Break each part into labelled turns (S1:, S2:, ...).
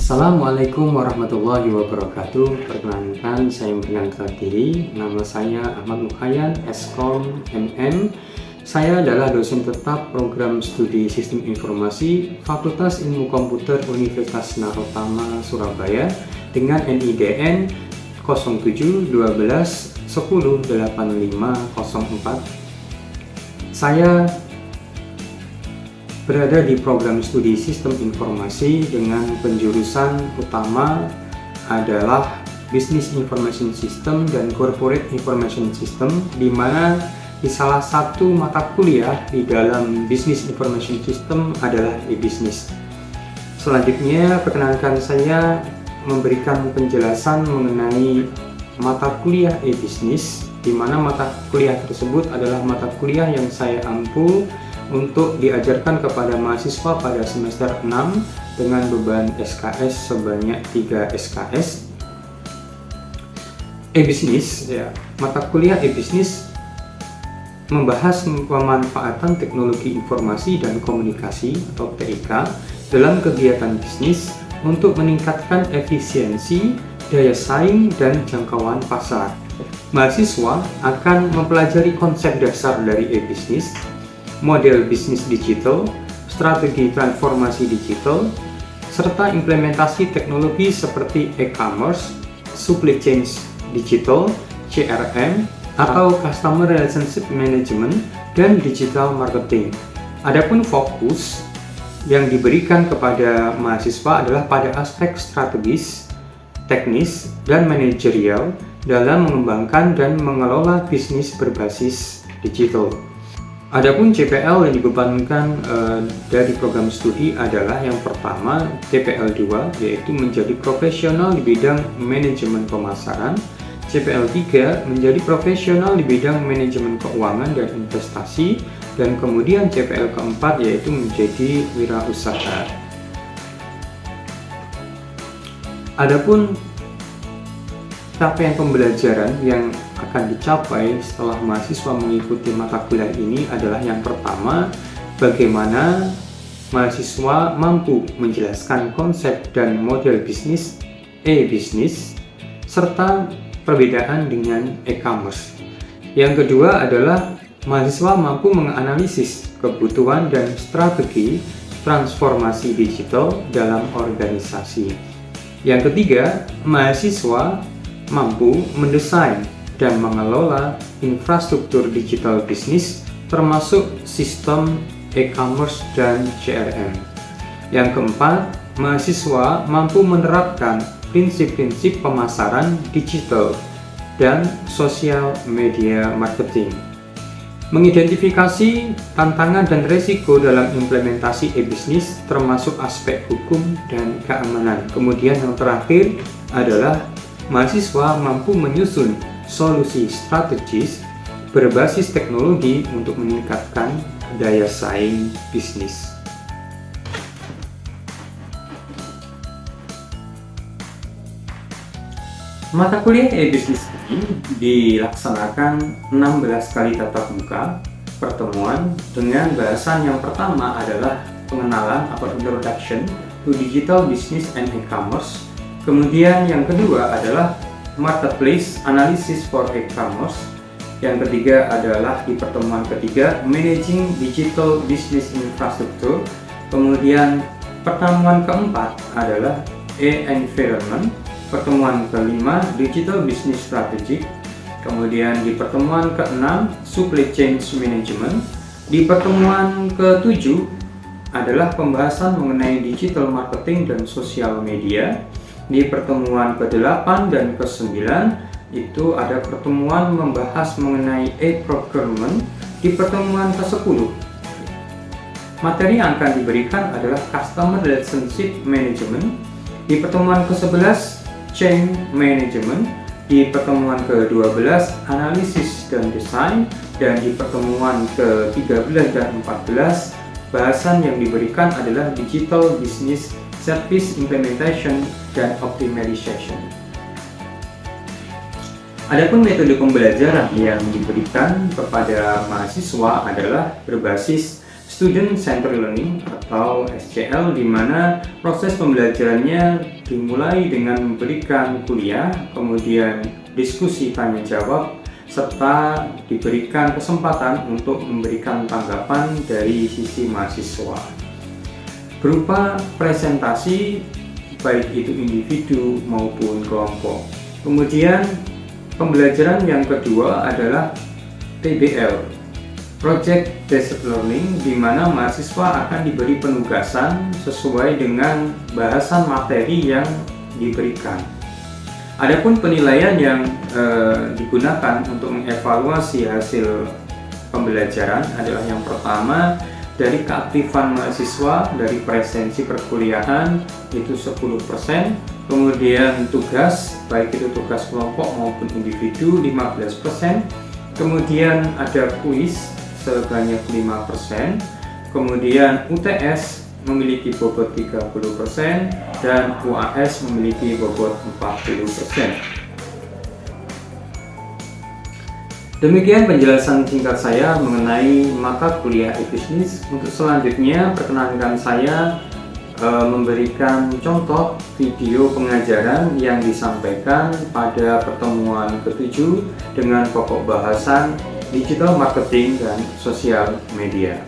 S1: Assalamualaikum warahmatullahi wabarakatuh. Perkenalkan, saya memperkenalkan diri. Nama saya Ahmad Mukhayan, Eskom MM. Saya adalah dosen tetap program studi Sistem Informasi Fakultas Ilmu Komputer Universitas Narotama Surabaya dengan NIDN 07 12 10 8504. Saya berada di program studi Sistem Informasi dengan penjurusan utama adalah Business Information System dan Corporate Information System, di mana di salah satu mata kuliah di dalam Business Information System adalah e-business. Selanjutnya, perkenalkan saya memberikan penjelasan mengenai mata kuliah e-business, di mana mata kuliah tersebut adalah mata kuliah yang saya ampu untuk diajarkan kepada mahasiswa pada semester 6 dengan beban SKS sebanyak 3 SKS. E-business, mata kuliah e-business membahas pemanfaatan teknologi informasi dan komunikasi atau TIK dalam kegiatan bisnis untuk meningkatkan efisiensi, daya saing, dan jangkauan pasar. Mahasiswa akan mempelajari konsep dasar dari e-business, model bisnis digital, strategi transformasi digital, serta implementasi teknologi seperti e-commerce, supply chain digital, CRM, atau customer relationship management, dan digital marketing. Adapun fokus yang diberikan kepada mahasiswa adalah pada aspek strategis, teknis, dan manajerial dalam mengembangkan dan mengelola bisnis berbasis digital. Adapun CPL yang dibebankan dari program studi adalah yang pertama CPL 2, yaitu menjadi profesional di bidang manajemen pemasaran, CPL 3 menjadi profesional di bidang manajemen keuangan dan investasi, dan kemudian CPL keempat yaitu menjadi wirausaha. Adapun capaian pembelajaran yang akan dicapai setelah mahasiswa mengikuti mata kuliah ini adalah yang pertama, bagaimana mahasiswa mampu menjelaskan konsep dan model bisnis e-bisnis serta perbedaan dengan e-commerce. Yang kedua adalah mahasiswa mampu menganalisis kebutuhan dan strategi transformasi digital dalam organisasi. Yang ketiga, mahasiswa mampu mendesain dan mengelola infrastruktur digital bisnis termasuk sistem e-commerce dan CRM. Yang keempat, mahasiswa mampu menerapkan prinsip-prinsip pemasaran digital dan sosial media marketing. Mengidentifikasi tantangan dan risiko dalam implementasi e-bisnis termasuk aspek hukum dan keamanan. Kemudian yang terakhir adalah mahasiswa mampu menyusun solusi strategis berbasis teknologi untuk meningkatkan daya saing bisnis. Mata kuliah e-bisnis ini dilaksanakan 16 kali tatap muka pertemuan dengan bahasan yang pertama adalah pengenalan atau introduction to digital business and e-commerce. Kemudian yang kedua adalah marketplace analysis for e-commerce. Yang ketiga adalah di pertemuan ketiga managing digital business infrastructure. Kemudian pertemuan keempat adalah e-environment. Pertemuan kelima digital business strategy. Kemudian di pertemuan keenam supply chain management. Di pertemuan ketujuh adalah pembahasan mengenai digital marketing dan sosial media. Di pertemuan ke-8 dan ke-9 itu ada pertemuan membahas mengenai e-procurement. Di pertemuan ke-10 materi yang akan diberikan adalah customer relationship management. Di pertemuan ke-11 chain management. Di pertemuan ke-12 analisis dan desain, dan di pertemuan ke-13 dan 14 bahasan yang diberikan adalah digital business service implementation dan optimization. Adapun metode pembelajaran yang diberikan kepada mahasiswa adalah berbasis Student Centered Learning atau SCL, di mana proses pembelajarannya dimulai dengan memberikan kuliah, kemudian diskusi tanya jawab, serta diberikan kesempatan untuk memberikan tanggapan dari sisi mahasiswa berupa presentasi baik itu individu maupun kelompok. Kemudian pembelajaran yang kedua adalah PBL, Project Based Learning, di mana mahasiswa akan diberi penugasan sesuai dengan bahasan materi yang diberikan. Adapun penilaian yang digunakan untuk mengevaluasi hasil pembelajaran adalah yang pertama dari keaktifan mahasiswa dari presensi perkuliahan itu 10%, kemudian tugas baik itu tugas kelompok maupun individu 15%, kemudian ada kuis sebanyak 5%, kemudian UTS memiliki bobot 30% dan UAS memiliki bobot 40%. Demikian penjelasan singkat saya mengenai mata kuliah e-bisnis. Untuk selanjutnya, perkenankan saya memberikan contoh video pengajaran yang disampaikan pada pertemuan ke-7 dengan pokok bahasan digital marketing dan sosial media.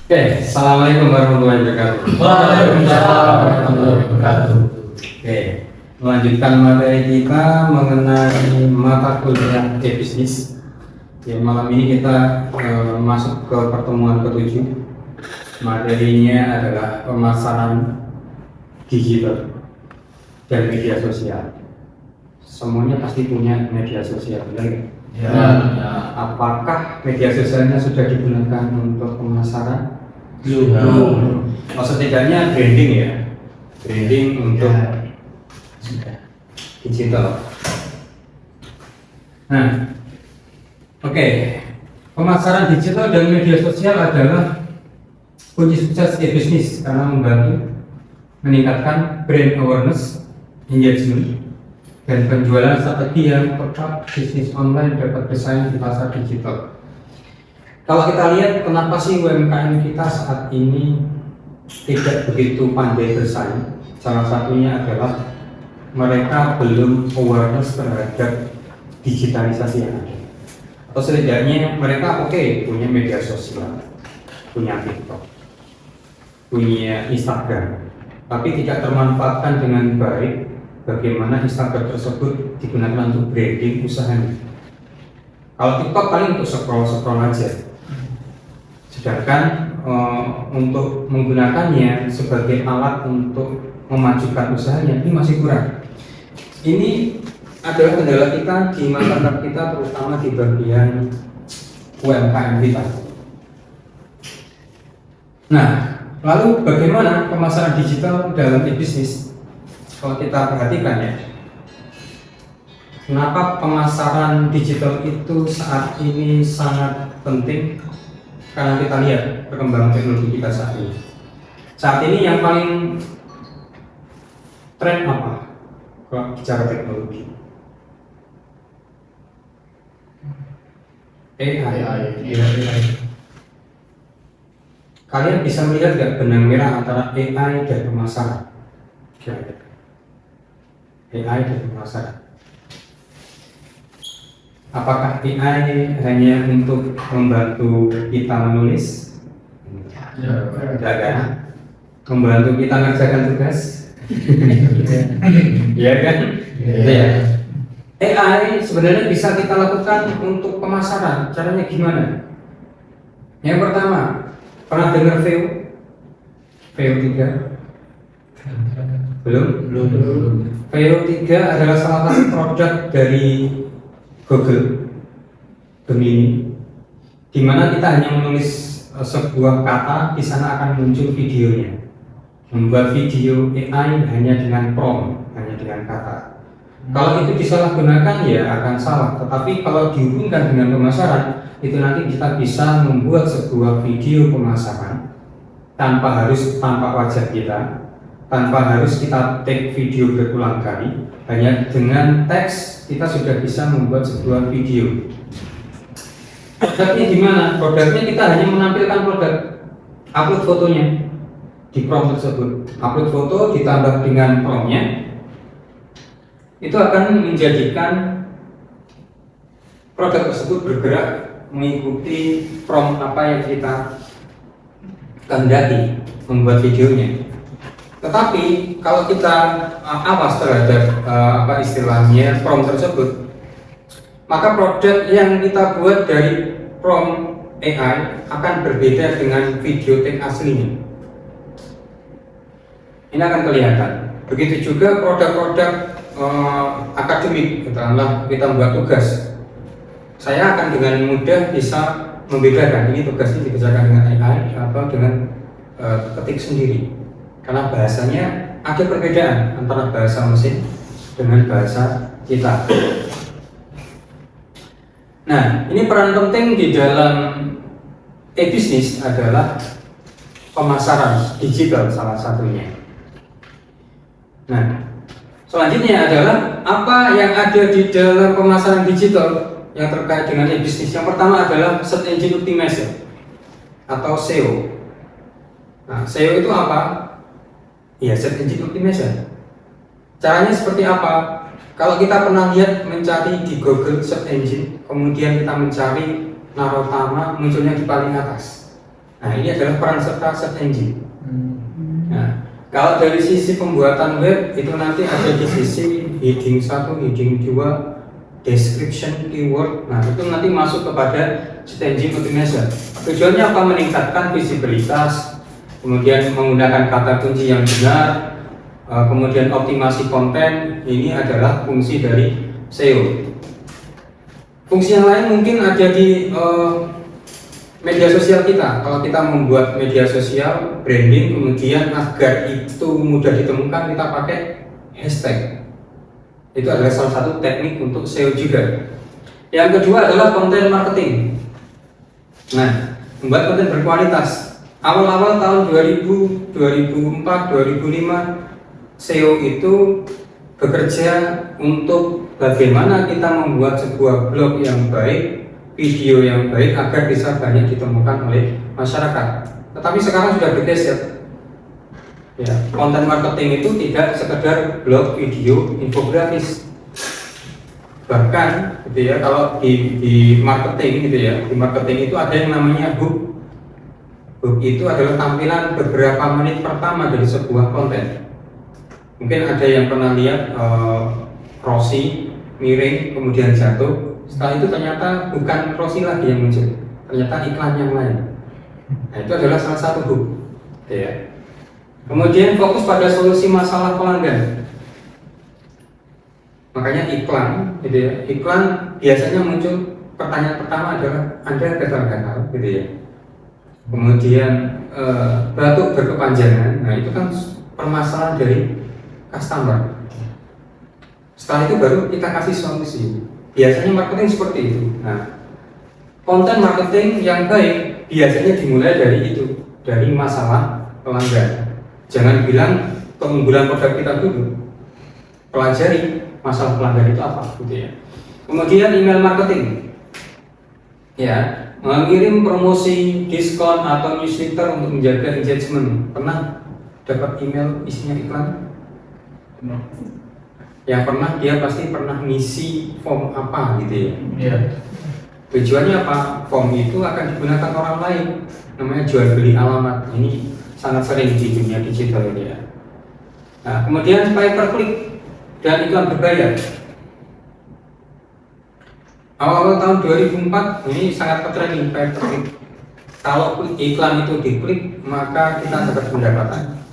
S1: Oke, assalamualaikum warahmatullahi wabarakatuh.
S2: Waalaikumsalam warahmatullahi wabarakatuh.
S1: Oke, melanjutkan materi kita mengenai mata kuliah e-bisnis. Ya, malam ini kita masuk ke pertemuan ke-7. Materinya adalah pemasaran digital dan media sosial. Semuanya pasti punya media sosial, benar nggak?
S2: Ya.
S1: Apakah media sosialnya sudah digunakan untuk pemasaran?
S2: Belum.
S1: Setidaknya branding ya, branding untuk digital. Nah, oke, pemasaran digital dan media sosial adalah kunci sukses e-bisnis karena membantu meningkatkan brand awareness, engagement, dan penjualan strategi yang tepat. Bisnis online dapat bersaing di pasar digital. Kalau kita lihat kenapa sih UMKM kita saat ini tidak begitu pandai bersaing, salah satunya adalah mereka belum awareness terhadap digitalisasi yang ada. Atau setidaknya mereka punya media sosial, punya TikTok, punya Instagram, tapi tidak termanfaatkan dengan baik. Bagaimana Instagram tersebut digunakan untuk branding usahanya. Kalau TikTok paling untuk scroll aja. Sedangkan untuk menggunakannya sebagai alat untuk memajukan usahanya ini masih kurang. Ini adalah kendala kita di masyarakat kita, terutama di bagian UMKM kita. Nah, lalu bagaimana pemasaran digital dalam e-bisnis? Kalau kita perhatikan ya, kenapa pemasaran digital itu saat ini sangat penting? Karena kita lihat perkembangan teknologi kita saat ini. Saat ini yang paling tren apa? Kalau bicara teknologi, AI. Kalian bisa melihat nggak benang merah antara AI dan pemasaran? Kira-kira AI dan pemasaran. Apakah AI hanya untuk membantu kita menulis? Tidak kan? Membantu kita mengerjakan tugas? Iya kan? Iya. AI sebenarnya bisa kita lakukan untuk pemasaran. Caranya gimana? Yang pertama, pernah dengar VO? VO3? Belum. VO3 adalah salah satu produk dari Google Gemini, di mana kita hanya menulis sebuah kata, di sana akan muncul videonya. Membuat video AI hanya dengan prompt, hanya dengan kata. Kalau itu disalahgunakan ya akan salah. Tetapi kalau dihubungkan dengan pemasaran, itu nanti kita bisa membuat sebuah video pemasaran tanpa harus tampak wajah kita, tanpa harus kita take video berulang kali. Hanya dengan teks kita sudah bisa membuat sebuah video. Produknya gimana? Produknya kita hanya menampilkan produk, upload fotonya di prompt tersebut, upload foto ditambah dengan promptnya, itu akan menjadikan produk tersebut bergerak mengikuti prompt apa yang kita kehendaki membuat videonya. Tetapi kalau kita awas terhadap apa istilahnya prompt tersebut, maka produk yang kita buat dari prompt AI akan berbeda dengan video tag aslinya. Ini akan kelihatan. Begitu juga produk-produk akademik, katakanlah kita membuat tugas, saya akan dengan mudah bisa membedakan ini tugas ini dikerjakan dengan AI atau dengan ketik sendiri, karena bahasanya ada perbedaan antara bahasa mesin dengan bahasa kita. Nah, ini peran penting di dalam e-bisnis adalah pemasaran digital salah satunya. Nah, selanjutnya adalah apa yang ada di dalam pemasaran digital yang terkait dengan e-bisnis. Yang pertama adalah Search Engine Optimization atau SEO. Nah, SEO itu apa? Ya, Search Engine Optimization. Caranya seperti apa? Kalau kita pernah lihat mencari di Google Search Engine, kemudian kita mencari Narotama, munculnya di paling atas. Nah, ini adalah peran serta Search Engine. Nah, kalau dari sisi pembuatan web itu nanti ada di sisi heading 1, heading 2, description, keyword. Nah, itu nanti masuk kepada Search Engine Optimization. Tujuannya apa? Meningkatkan visibilitas, kemudian menggunakan kata kunci yang benar, kemudian optimasi konten. Ini adalah fungsi dari SEO. Fungsi yang lain mungkin ada di media sosial kita. Kalau kita membuat media sosial branding, kemudian agar itu mudah ditemukan, kita pakai hashtag. Itu adalah salah satu teknik untuk SEO juga. Yang kedua adalah konten marketing. Nah, membuat konten berkualitas. Awal-awal tahun 2000, 2004, 2005, SEO itu bekerja untuk bagaimana kita membuat sebuah blog yang baik, video yang baik agar bisa banyak ditemukan oleh masyarakat. Tetapi sekarang sudah bergeser. Ya, konten marketing itu tidak sekedar blog, video, infografis. Bahkan, gitu ya, kalau di marketing, gitu ya, di marketing itu ada yang namanya hook. Hook itu adalah tampilan beberapa menit pertama dari sebuah konten. Mungkin ada yang pernah lihat Rossi miring kemudian jatuh. Setelah itu ternyata bukan Rossi lagi yang muncul, ternyata iklan yang lain. Nah, itu adalah salah satu hook, ya. Kemudian fokus pada solusi masalah pelanggan. Makanya iklan, gitu ya. Iklan biasanya muncul pertanyaan pertama adalah Anda gatal-gatal, gitu ya. Kemudian batuk berkepanjangan. Nah, itu kan permasalahan dari customer. Setelah itu baru kita kasih solusi. Biasanya marketing seperti itu. Nah, konten marketing yang baik biasanya dimulai dari itu, dari masalah pelanggan. Jangan bilang keunggulan produk kita dulu, pelajari masalah pelanggan itu apa, gitu ya. Kemudian email marketing, ya, mengirim promosi, diskon atau newsletter untuk menjaga engagement. Pernah dapat email isinya iklan? Yang pernah, dia pasti pernah ngisi form apa, gitu ya.
S2: Iya.
S1: Tujuannya apa? Form itu akan digunakan orang lain, namanya jual beli alamat. Ini sangat sering di dunia digital ini ya. Nah, kemudian pay per click dan iklan berbayar. Awal-awal tahun 2004 ini sangat ngetren pay per click. Kalau iklan itu diklik, maka kita dapat pendapatan.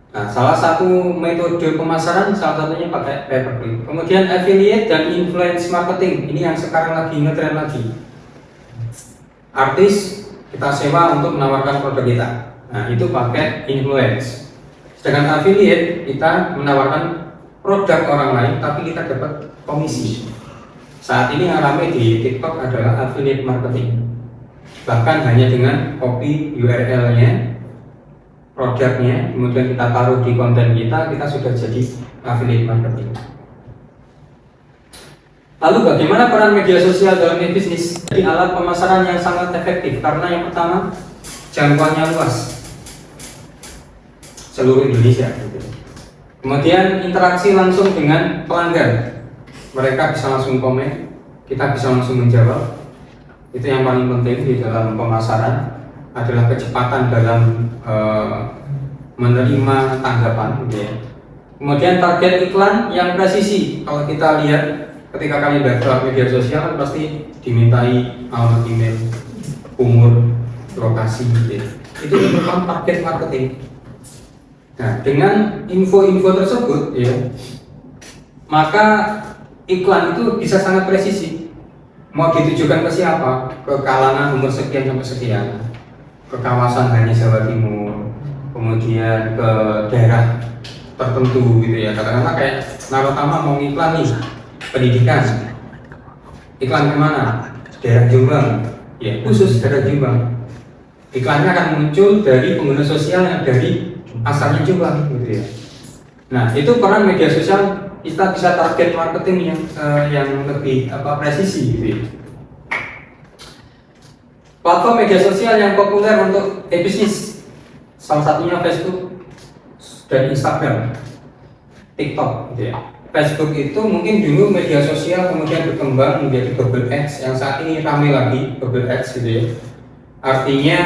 S1: Nah, salah satu metode pemasaran salah satunya pakai pay per click. Kemudian affiliate dan influence marketing, ini yang sekarang lagi ngetren lagi. Artis kita sewa untuk menawarkan produk kita. Nah, itu pakai influence. Sedangkan affiliate kita menawarkan produk orang lain tapi kita dapat komisi. Saat ini yang ramai di TikTok adalah affiliate marketing. Bahkan hanya dengan copy URL-nya,
S3: produknya, kemudian kita taruh di konten kita sudah jadi affiliate marketing. Lalu bagaimana peran media sosial dalam bisnis? Jadi alat pemasaran yang sangat efektif karena yang pertama jangkauannya luas, seluruh Indonesia. Kemudian interaksi langsung dengan pelanggan, mereka bisa langsung komen, kita bisa langsung menjawab. Itu yang paling penting di dalam pemasaran adalah kecepatan dalam menerima tanggapan. Kemudian target iklan yang presisi. Kalau kita lihat ketika kalian daftar media sosial pasti dimintai alamat email, umur, lokasi, itu merupakan target marketing. Nah, dengan info-info tersebut, maka iklan itu bisa sangat presisi. Mau ditujukan ke siapa? Ke kalangan umur sekian sampai sekian, ke kawasan hanya Jawa Timur, kemudian ke daerah tertentu gitu ya. Katakanlah kayak Narotama mau iklan nih pendidikan, iklan kemana? Daerah Jombang, ya khusus daerah Jombang. Iklannya akan muncul dari pengguna sosial yang dari asalnya Jombang gitu ya. Nah itu peran media sosial, kita bisa target marketing yang lebih presisi gitu ya. Platform media sosial yang populer untuk bisnis salah satunya Facebook dan Instagram, TikTok gitu ya. Facebook itu mungkin dulu media sosial kemudian berkembang menjadi Google Ads yang saat ini ramai lagi Google Ads gitu ya. Artinya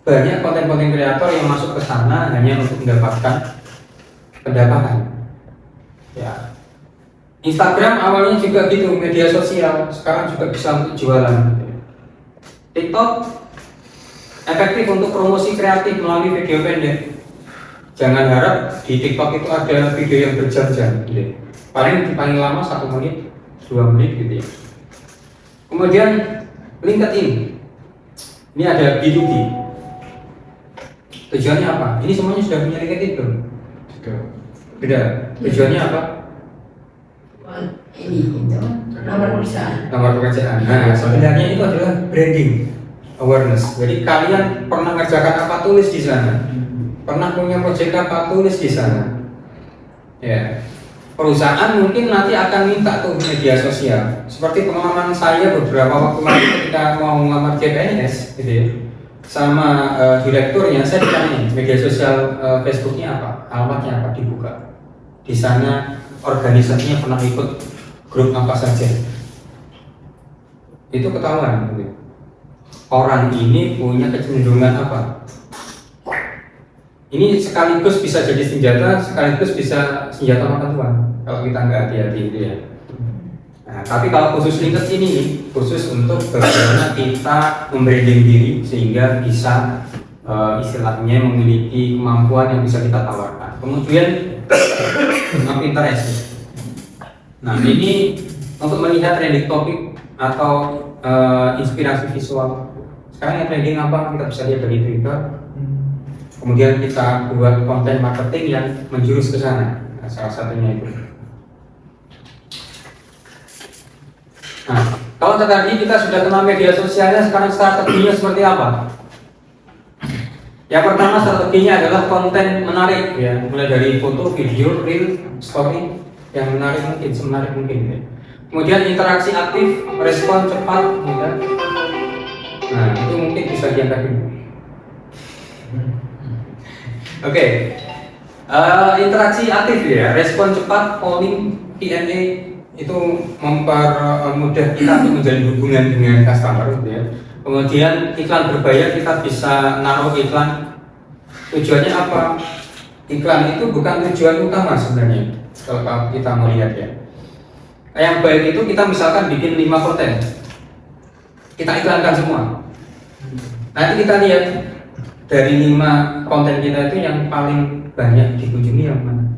S3: banyak konten-konten kreator yang masuk ke sana hanya untuk mendapatkan pendapatan. Ya. Instagram awalnya juga gitu, media sosial, sekarang juga bisa untuk jualan. TikTok efektif untuk promosi kreatif melalui video pendek. Jangan harap di TikTok itu ada video yang berjam-jam, gitu. Paling lama 1 menit, 2 menit gitu ya. Kemudian LinkedIn, ini ada B2B. Tujuannya apa? Ini semuanya sudah punya LinkedIn belum? Beda. Tujuannya apa?
S4: Ini itu nomor perusahaan.
S3: Nomor pekerjaan. Nah, sebenarnya itu adalah branding, awareness. Jadi kalian pernah ngerjakan apa, tulis di sana. Pernah punya proyek apa, tulis di sana. Ya. Perusahaan mungkin nanti akan minta tuh media sosial. Seperti pengalaman saya beberapa waktu lalu ketika mau melamar CPNS, gitu ya. Sama direkturnya saya ditanya media sosial Facebooknya apa, alamatnya apa, dibuka. Di sana organisasinya pernah ikut grup apa saja. Itu ketahuan. Gitu. Orang ini punya kecenderungan apa? Ini sekaligus bisa jadi senjata, sekaligus bisa senjata makan tuan kalau kita nggak hati-hati gitu ya. Nah, tapi kalau khusus LinkedIn ini khusus untuk bagaimana kita membranding diri sehingga bisa istilahnya memiliki kemampuan yang bisa kita tawarkan. Kemudian Pinterest. Nah ini untuk melihat trending topik atau inspirasi visual. Sekarang yang trending apa kita bisa lihat dari Twitter. Kemudian kita buat konten marketing yang menjurus ke sana. Nah, salah satunya itu. Nah, kalau tadi kita sudah kenal media sosialnya, sekarang strateginya seperti apa? Yang pertama strateginya adalah konten menarik, ya, mulai dari foto, video, reel, story yang menarik mungkin, semenarik mungkin. Ya. Kemudian interaksi aktif, respon cepat, ya. Nah itu mungkin bisa diangkat dulu. Oke. Interaksi aktif ya, respon cepat, polling, Q&A itu mempermudah kita untuk menjalin hubungan dengan customer, gitu ya. Kemudian iklan berbayar, kita bisa naruh iklan. Tujuannya apa? Iklan itu bukan tujuan utama sebenarnya. Kalau kita melihat ya. Yang baik itu kita misalkan bikin 5 konten, kita iklankan semua. Nanti kita lihat dari 5 konten kita itu yang paling banyak dikunjungi yang mana.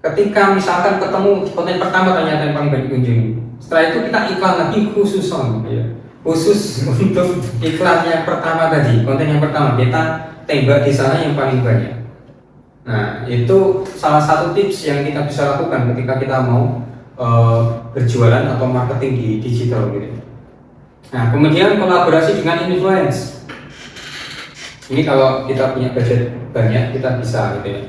S3: Ketika misalkan ketemu konten pertama ternyata yang paling banyak dikunjungi, setelah itu kita iklan lagi khusus ya. Khusus untuk iklan yang pertama tadi, konten yang pertama kita tembak di sana yang paling banyak. Nah itu salah satu tips yang kita bisa lakukan ketika kita mau berjualan atau marketing di digital gitu. Nah kemudian kolaborasi dengan influence. Ini kalau kita punya budget banyak kita bisa gitu ya.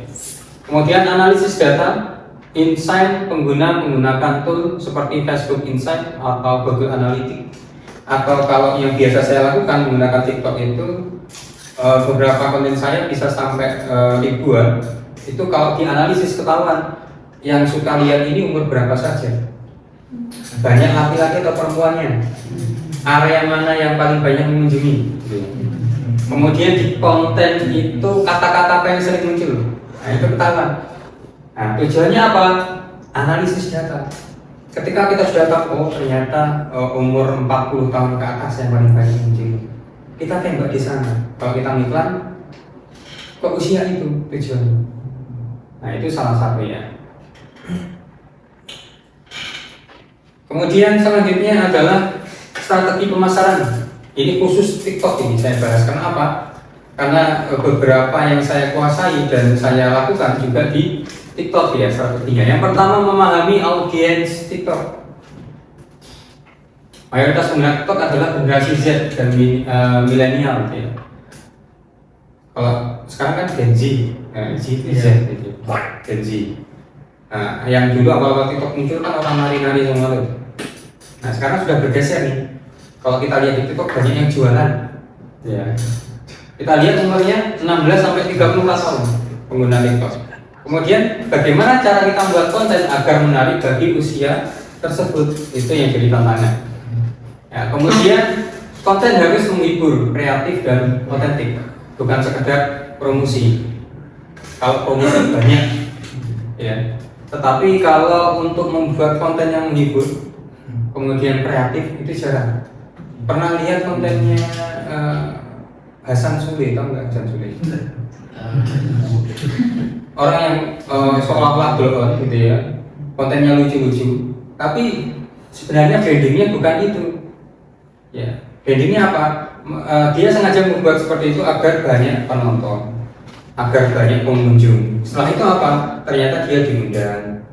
S3: Kemudian analisis data, insight pengguna menggunakan tool seperti Facebook Insight atau Google Analytics. Atau kalau yang biasa saya lakukan menggunakan TikTok itu beberapa konten saya bisa sampai ribuan. Itu kalau dianalisis ketahuan yang suka lihat ini umur berapa saja, banyak laki-laki atau perempuannya, area mana yang paling banyak mengunjungi. Kemudian di konten itu kata-kata apa yang sering muncul, nah itu ketahuan. Nah tujuannya apa? Analisis data. Ketika kita sudah tahu, oh ternyata umur 40 tahun ke atas yang paling banyak muncul, kita tembak di sana. Kalau kita iklan, ke usia itu tujuannya. Nah itu salah satu ya. Kemudian selanjutnya adalah strategi pemasaran. Ini khusus TikTok ini saya bahas. Kenapa? Karena beberapa yang saya kuasai dan saya lakukan juga di TikTok ya strateginya. Yang pertama memahami audiens TikTok. Mayoritas pengguna TikTok adalah generasi Z dan milenial ya. Kalau sekarang kan Gen Z, Z itu Z itu, Gen Z. Nah, yang dulu awal-awal TikTok muncul kan orang nari-nari semua tuh. Nah sekarang sudah bergeser nih. Kalau kita lihat di TikTok banyak yang jualan. Ya. Kita lihat umurnya 16 sampai 34 tahun pengguna TikTok. Kemudian bagaimana cara kita membuat konten agar menarik bagi usia tersebut, itu yang jadi tantangan. Ya, kemudian konten harus menghibur, kreatif dan otentik, bukan sekedar promosi. Kalau promosi banyak, ya. Tetapi kalau untuk membuat konten yang menghibur, kemudian kreatif itu jarang. Pernah lihat kontennya Hasan Sule, tahu nggak Hasan Sule? Orang yang seolah-olah blow on gitu ya, kontennya lucu-lucu, tapi sebenarnya brandingnya bukan itu. Ya, brandingnya apa? Dia sengaja membuat seperti itu agar banyak penonton, agar banyak pengunjung. Setelah itu apa? Ternyata dia diundang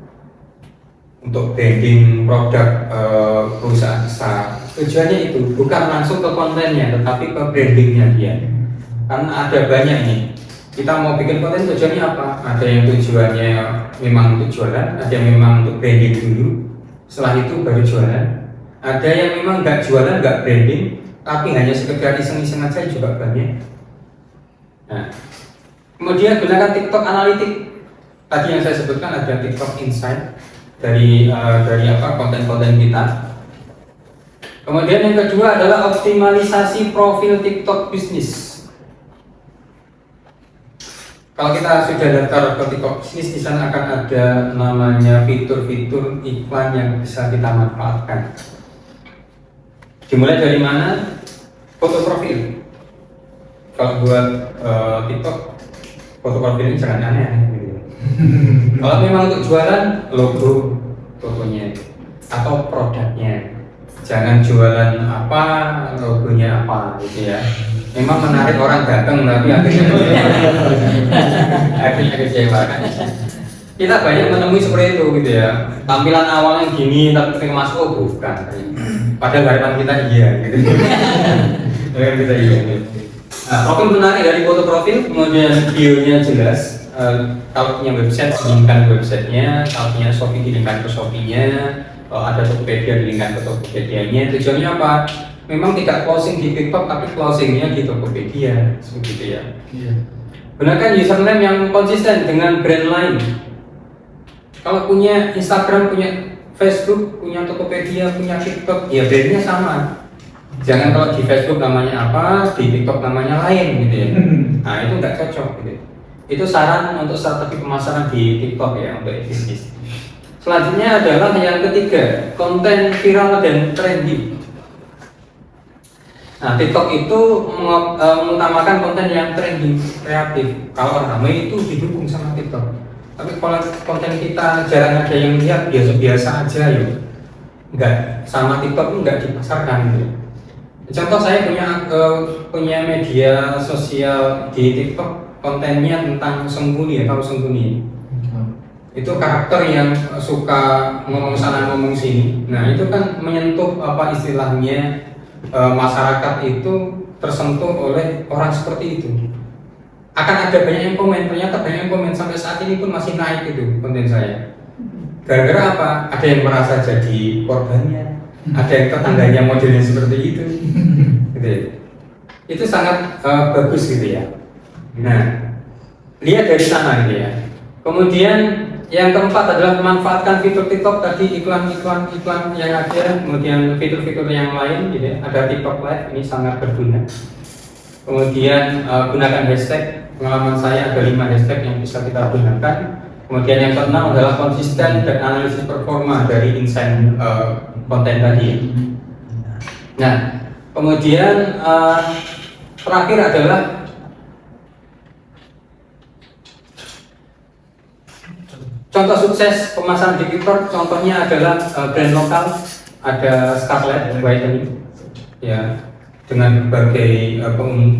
S3: untuk branding produk perusahaan besar. Tujuannya itu bukan langsung ke kontennya, tetapi ke brandingnya dia. Karena ada banyak nih. Kita mau bikin konten tujuannya apa? Ada yang tujuannya memang untuk jualan, ada yang memang untuk branding dulu. Setelah itu baru jualan. Ada yang memang nggak jualan, nggak branding, tapi hanya sekedar iseng-iseng aja juga banyak. Nah, kemudian gunakan TikTok Analytics. Tadi yang saya sebutkan ada TikTok Insight dari konten-konten kita. Kemudian yang kedua adalah optimalisasi profil TikTok bisnis. Kalau kita sudah daftar ke TikTok bisnis, di sana akan ada namanya fitur-fitur iklan yang bisa kita manfaatkan. Dimulai dari mana? Foto profil. Kalau buat TikTok, foto profil ini jangan aneh-aneh gitu. Kalau memang untuk jualan, logo fotonya atau produknya. Jangan jualan apa, logonya apa gitu ya. Memang menarik orang datang, tapi akhirnya kecewa kan. Kita banyak menemui seperti itu gitu ya. Tampilan awalnya gini, tapi ketika masuk oh bukan. Padahal harapan kita iya gitu. Harapan kita iya. Nah, profil menarik dari foto profil, kemudian bio-nya jelas. Kalau punya website, linkkan websitenya. Kalau punya Shopee, linkkan ke Shopee-nya. Kalau ada Tokopedia, linkkan ke Tokopedia-nya. Tujuannya apa? Memang tidak closing di TikTok, tapi closingnya di Tokopedia, seperti ya. Gunakan username yang konsisten dengan brand lain. Kalau punya Instagram, punya Facebook, punya Tokopedia, punya TikTok, ya brandnya sama. Jangan kalau di Facebook namanya apa, di TikTok namanya lain gitu ya. Nah itu nggak cocok gitu. Itu saran untuk strategi pemasaran di TikTok ya untuk bisnis. Selanjutnya adalah yang ketiga, konten viral dan trending. Nah TikTok itu mengutamakan konten yang trending, kreatif. Kalau ramai itu didukung sama TikTok. Tapi kalau konten kita jarang ada yang lihat, biasa-biasa aja ya. Enggak, sama TikTok itu enggak dipasarkan gitu. Contoh saya punya media sosial di TikTok, kontennya tentang Sengguni ya, tahu Sengguni? Itu karakter yang suka ngomong sana ngomong sini. Nah itu kan menyentuh apa istilahnya masyarakat itu tersentuh oleh orang seperti itu. Akan ada banyak yang komen, ternyata banyak yang komen sampai saat ini pun masih naik itu konten saya. Gara-gara apa? Ada yang merasa jadi korbannya, ada yang tetangganya modelnya seperti itu. Gitu ya. Itu sangat bagus gitu ya. Nah, lihat dari sana gitu ya. Kemudian yang keempat adalah memanfaatkan fitur TikTok tadi, iklan yang ada, kemudian fitur-fitur yang lain gitu ya. Ada TikTok Live, ini sangat berguna. Kemudian gunakan hashtag. Pengalaman saya ada 5 hashtag yang bisa kita gunakan. Kemudian yang keenam adalah konsisten dan analisis performa dari insight konten tadi. Nah, kemudian terakhir adalah contoh sukses pemasaran di TikTok. Contohnya adalah brand lokal, ada Scarlett Whitening ya, dengan berbagai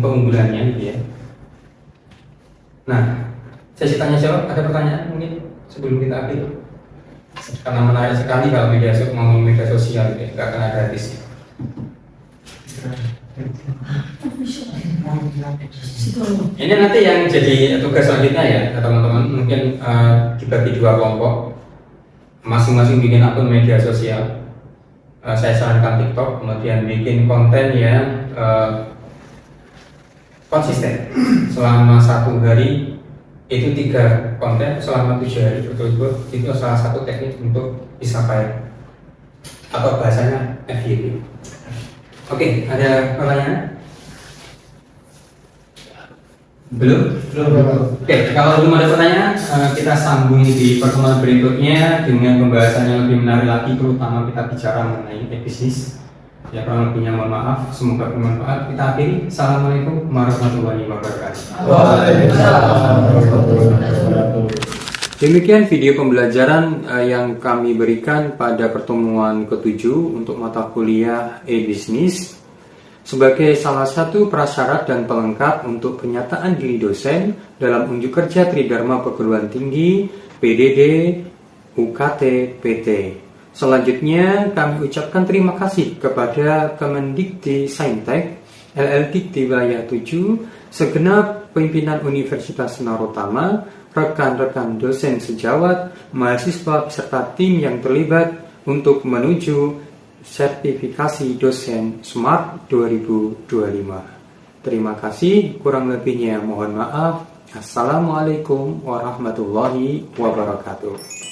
S3: keunggulannya gitu ya. Nah, sesi tanya jawab, ada pertanyaan mungkin sebelum kita akhir? Karena menarik sekali kalau ngomong media sosial gitu ya, nggak akan ada habisnya. Ini nanti yang jadi tugas selanjutnya ya teman-teman, mungkin dibagi 2 kelompok, masing-masing bikin akun media sosial. Saya sarankan TikTok, kemudian bikin konten yang konsisten selama 1 hari, itu 3 konten selama 7 hari berturut-turut. Itu salah satu teknik untuk bisa kaya, atau bahasanya FYP. Oke, ada pertanyaan? Belum? Oke, kalau belum ada pertanyaan, kita sambung di pertemuan berikutnya dengan pembahasan yang lebih menarik lagi, terutama kita bicara mengenai bisnis. Ya, kurang lebihnya mohon maaf, semoga bermanfaat. Kita akhiri. Assalamualaikum warahmatullahi wabarakatuh.
S2: Waalaikumsalam warahmatullahi wabarakatuh.
S1: Demikian video pembelajaran yang kami berikan pada pertemuan ke-7 untuk mata kuliah e-bisnis sebagai salah satu prasyarat dan pelengkap untuk penyataan diri dosen dalam unjuk kerja Tridharma Perguruan Tinggi PDD UKT PT. Selanjutnya kami ucapkan terima kasih kepada Kemendikti Saintek LLDikti Wilayah 7, segenap pimpinan Universitas Narotama, rekan-rekan dosen sejawat, mahasiswa beserta tim yang terlibat untuk menuju sertifikasi dosen Smart 2025. Terima kasih, kurang lebihnya mohon maaf. Assalamualaikum warahmatullahi wabarakatuh.